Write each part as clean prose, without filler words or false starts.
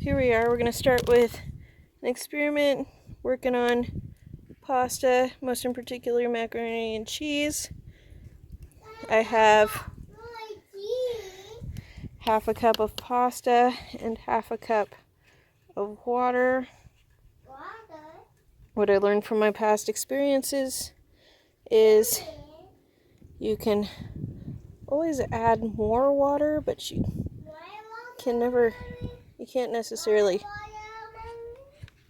Here we are. We're going to start with an experiment working on pasta, most in particular macaroni and cheese. I have half a cup of pasta and half a cup of water. What I learned from my past experiences is you can always add more water, but you can't necessarily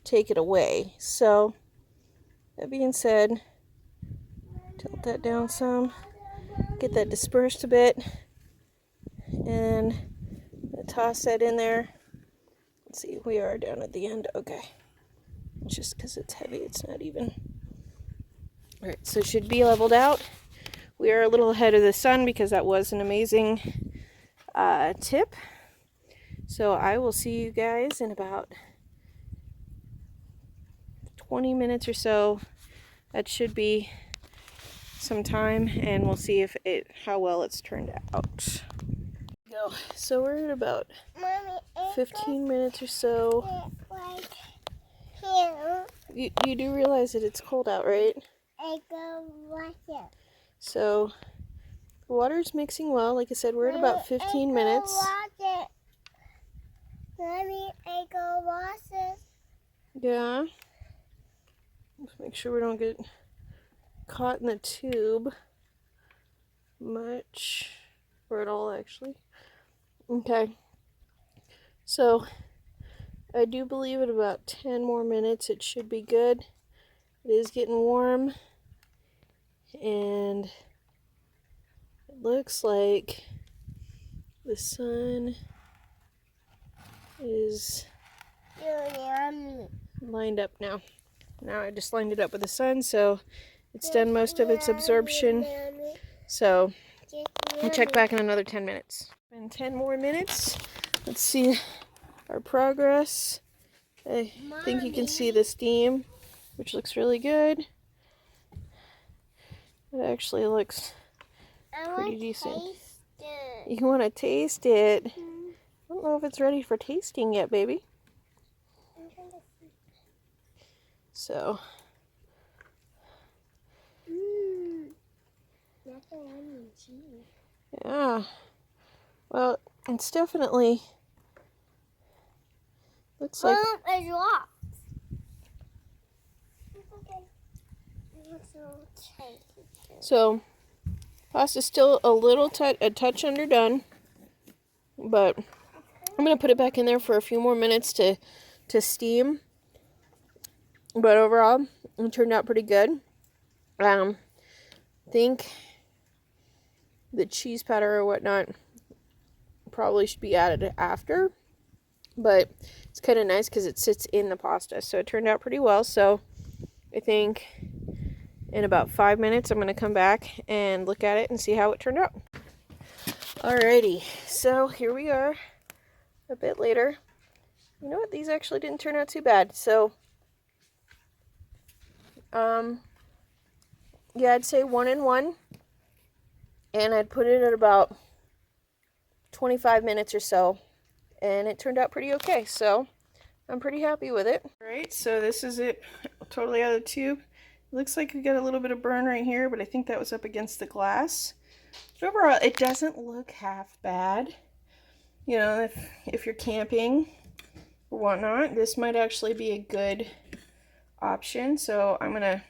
take it away. So that being said, tilt that down some, get that dispersed a bit, and toss that in there. Let's see, we are down at the end. Okay, just because it's heavy, it's not even. All right, so it should be leveled out. We are a little ahead of the sun because that was an amazing tip. So I will see you guys in about 20 minutes or so. That should be some time, and we'll see how well it's turned out. Go. So we're at about 15 minutes or so. You do realize that it's cold out, right? So the water's mixing well. Like I said, we're at about 15 minutes. Yeah. Let's make sure we don't get caught in the tube much, or at all, actually. Okay. So I do believe at about 10 more minutes it should be good. It is getting warm, and it looks like the sun is lined up now. Now I just lined it up with the sun, so it's done most of its absorption. So we'll check back in another 10 minutes. In 10 more minutes, let's see our progress. I think you can see the steam, which looks really good. It actually looks pretty decent. You want to taste it? I don't know if it's ready for tasting yet, baby. So, yeah. Well, it's definitely looks like. So, pasta's still a touch underdone, but I'm gonna put it back in there for a few more minutes to steam. But overall, it turned out pretty good. I think the cheese powder or whatnot probably should be added after, but it's kind of nice because it sits in the pasta. So it turned out pretty well. So I think in about 5 minutes, I'm going to come back and look at it and see how it turned out. Alrighty, so here we are a bit later. You know what? These actually didn't turn out too bad. So, yeah, I'd say 1 and 1. And I'd put it at about 25 minutes or so. And it turned out pretty okay. So, I'm pretty happy with it. Alright, so this is it totally out of the tube. Looks like we got a little bit of burn right here, but I think that was up against the glass. But overall, it doesn't look half bad. You know, if you're camping or whatnot, this might actually be a good option. So I'm going to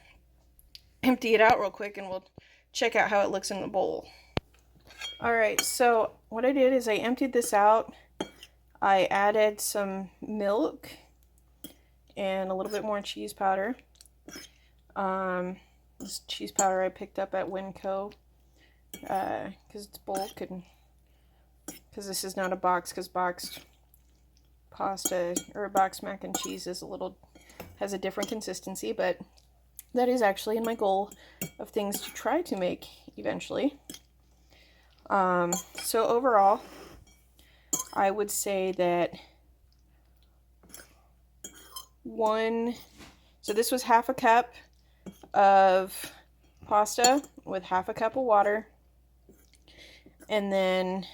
empty it out real quick and we'll check out how it looks in the bowl. Alright, so what I did is I emptied this out. I added some milk and a little bit more cheese powder. This cheese powder I picked up at Winco because it's bulk and because this is not a box, because boxed pasta or boxed mac and cheese has a different consistency, but that is actually in my goal of things to try to make eventually. So overall, I would say that so this was half a cup of pasta with half a cup of water, and then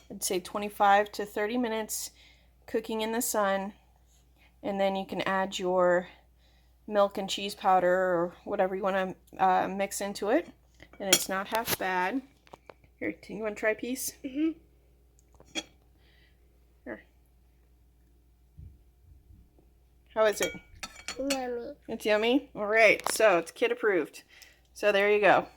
I'd say 25 to 30 minutes cooking in the sun, and then you can add your milk and cheese powder or whatever you want to mix into it, and it's not half bad. Here, you want to try a piece? Mm-hmm. Here. How is it? Yummy. It's yummy? All right, so it's kid approved. So there you go.